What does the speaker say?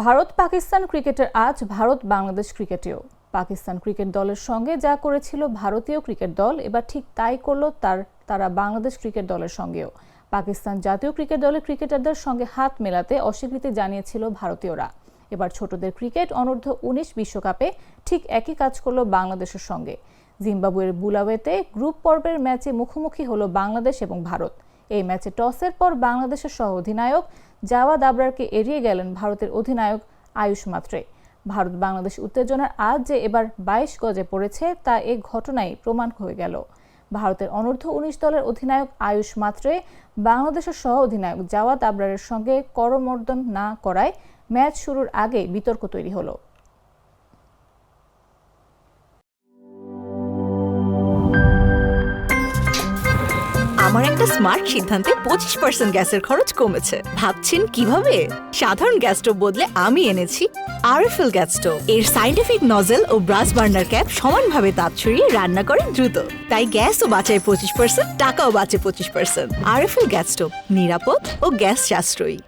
ভারত পাকিস্তান ক্রিকেটের আজ ভারত বাংলাদেশ ক্রিকেটেও পাকিস্তান ক্রিকেট দলের সঙ্গে যা করেছিল ভারতীয় ক্রিকেট দল এবার ঠিক তাই করলো তারা বাংলাদেশ ক্রিকেট দলের সঙ্গেও। পাকিস্তান জাতীয় ক্রিকেট দলের ক্রিকেটারদের সঙ্গে হাত মেলাতে অস্বীকৃতি জানিয়েছিল ভারতীয়রা। এবার ছোটদের ক্রিকেট অনূর্ধ্ব ১৯ বিশ্বকাপে ঠিক একই কাজ করলো বাংলাদেশের সঙ্গে। জিম্বাবুয়ের বুলাওয়েতে গ্রুপ পর্বের ম্যাচে মুখোমুখি হলো বাংলাদেশ এবং ভারত। এই ম্যাচে টসের পর বাংলাদেশের সহ অধিনায়ক জাওয়াদ আবরারকে এড়িয়ে গেলেন ভারতের অধিনায়ক আয়ুষ মাত্রে। ভারত বাংলাদেশ উত্তেজনার আজ যে এবার ২২ গজে পড়েছে তা এ ঘটনাই প্রমাণ হয়ে গেল। ভারতের অনূর্ধ্ব ১৯ দলের অধিনায়ক আয়ুষ মাত্রে বাংলাদেশের সহ অধিনায়ক জাওয়াদ আবরারের সঙ্গে করমর্দন না করায় ম্যাচ শুরুর আগে বিতর্ক তৈরি হলো। আমার একটা স্মার্ট সিদ্ধান্তে ২৫% গ্যাসের খরচ কমেছে। ভাবছেন কিভাবে? সাধারণ গ্যাস স্টোভ বদলে আমি এনেছি আরএফএল গ্যাস স্টোভ। এর সাইন্টিফিক নজল ও ব্রাস বার্নার ক্যাপ সমানভাবে তাপ ছড়িয়ে রান্না করে দ্রুত, তাই গ্যাসও বাঁচায় ২৫%, টাকাও বাঁচে ২৫%। আরএফএল গ্যাস স্টোভ নিরাপদ ও গ্যাস সাশ্রয়ী।